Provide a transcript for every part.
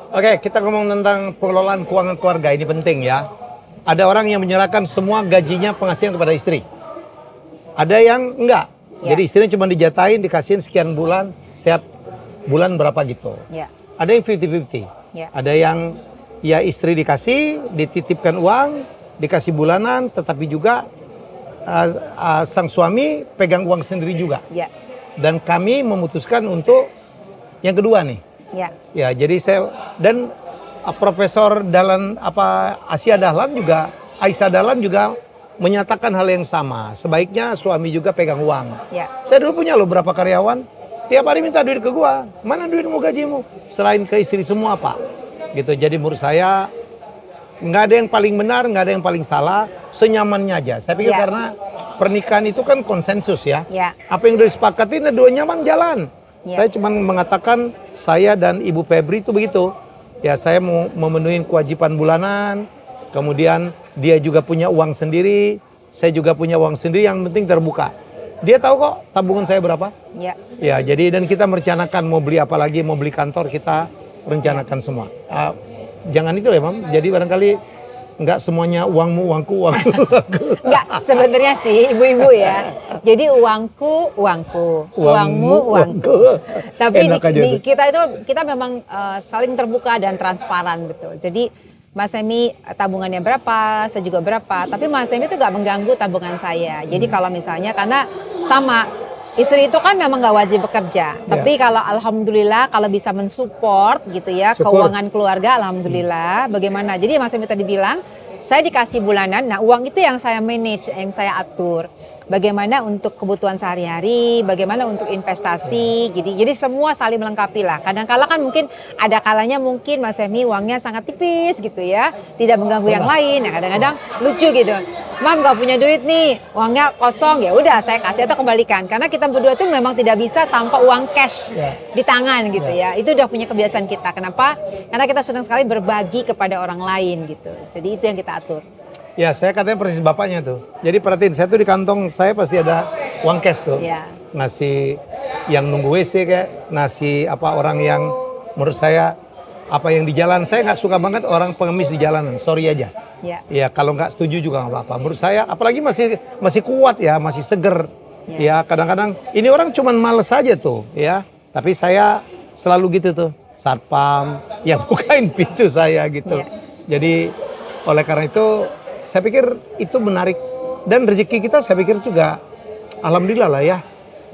Oke, kita ngomong tentang pengelolaan keuangan keluarga, ini penting ya. Ada orang yang menyerahkan semua gajinya penghasilan kepada istri. Ada yang enggak. Ya. Jadi istrinya cuma dijatahin, dikasihin sekian bulan, setiap bulan berapa gitu. Ya. Ada yang 50-50. Ya. Ada yang ya istri dikasih, dititipkan uang, dikasih bulanan, tetapi juga sang suami pegang uang sendiri juga. Ya. Dan kami memutuskan untuk yang kedua nih. Ya. Ya, jadi saya dan Profesor Dahlan Asia Dahlan juga, Aisyah Dahlan juga menyatakan hal yang sama. Sebaiknya suami juga pegang uang. Ya. Saya dulu punya loh berapa karyawan, tiap hari minta duit ke gua. Mana duitmu, gajimu? Serahin ke istri semua, Pak. Gitu. Jadi menurut saya nggak ada yang paling benar, nggak ada yang paling salah, senyamannya aja. Saya pikir Ya. karena pernikahan itu kan konsensus ya. Ya. Apa yang udah disepakatin, dua nyaman jalan. Ya. Saya cuma mengatakan saya dan Ibu Febri itu begitu. Ya, saya mau memenuhi kewajiban bulanan. Kemudian dia juga punya uang sendiri, saya juga punya uang sendiri, yang penting terbuka. Dia tahu kok tabungan saya berapa. Ya. Ya, jadi dan kita merencanakan mau beli apa lagi, mau beli kantor, kita rencanakan semua. Jangan itu ya, Mam. Jadi barangkali nggak semuanya uangmu, uangku. Enggak, sebenarnya sih ibu-ibu ya. Jadi uangku, uangku, uangmu, uangku. Tapi kita memang saling terbuka dan transparan, betul. Jadi Mas Semi tabungannya berapa, saya juga berapa. Tapi Mas Semi itu nggak mengganggu tabungan saya. Jadi kalau misalnya karena sama istri itu kan memang nggak wajib bekerja. Tapi kalau alhamdulillah kalau bisa mensupport gitu ya, keuangan keluarga, alhamdulillah. Bagaimana? Jadi Mas Semi tadi bilang, saya dikasih bulanan, nah uang itu yang saya manage, yang saya atur. Bagaimana untuk kebutuhan sehari-hari, bagaimana untuk investasi, jadi semua saling melengkapi lah. Kadang-kala kan mungkin ada kalanya mungkin Mas Semi uangnya sangat tipis gitu ya, tidak mengganggu yang lain. Nah kadang-kadang lucu gitu, Mam gak punya duit nih, uangnya kosong, ya udah saya kasih atau kembalikan. Karena kita berdua tuh memang tidak bisa tanpa uang cash di tangan gitu ya. Itu udah punya kebiasaan kita. Kenapa? Karena kita senang sekali berbagi kepada orang lain gitu. Jadi itu yang kita atur. Ya, saya katanya persis bapaknya tuh. Jadi perhatiin, saya tuh di kantong saya pasti ada uang cash tuh. Ya. Ngasih yang nunggu WC kayak, ngasih orang yang menurut saya apa yang di jalan. Saya nggak suka banget orang pengemis di jalanan, sorry aja. Ya. Ya kalau nggak setuju juga nggak apa-apa. Menurut saya, apalagi masih kuat ya, masih seger. Ya kadang-kadang ini orang cuman males aja tuh ya. Tapi saya selalu gitu tuh, satpam yang bukain pintu saya gitu. Jadi oleh karena itu saya pikir itu menarik, dan rezeki kita saya pikir juga alhamdulillah lah ya.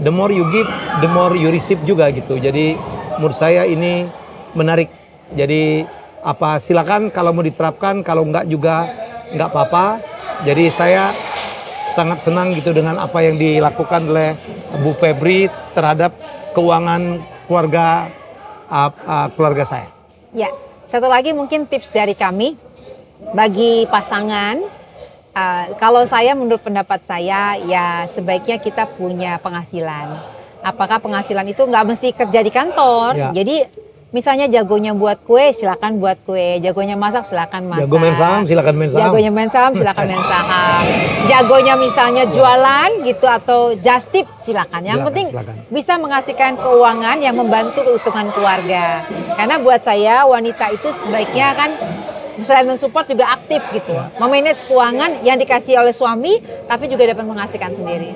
The more you give, the more you receive juga gitu. Jadi menurut saya ini menarik. Jadi silakan kalau mau diterapkan, kalau enggak juga enggak apa-apa. Jadi saya sangat senang gitu dengan apa yang dilakukan oleh Bu Febri terhadap keuangan keluarga saya. Ya, satu lagi mungkin tips dari kami. Bagi pasangan, kalau saya menurut pendapat saya ya sebaiknya kita punya penghasilan. Apakah penghasilan itu nggak mesti kerja di kantor? Ya. Jadi misalnya jagonya buat kue, silakan buat kue. Jagonya masak, silakan masak. Jago main saham, silakan main saham. Jagonya main saham, silakan main saham. Jagonya misalnya jualan gitu atau just tip, silakan. Yang penting bisa menghasilkan keuangan yang membantu keutuhan keluarga. Karena buat saya wanita itu sebaiknya kan selain mensupport juga aktif gitu, memanage keuangan yang dikasih oleh suami, tapi juga dapat menghasilkan sendiri.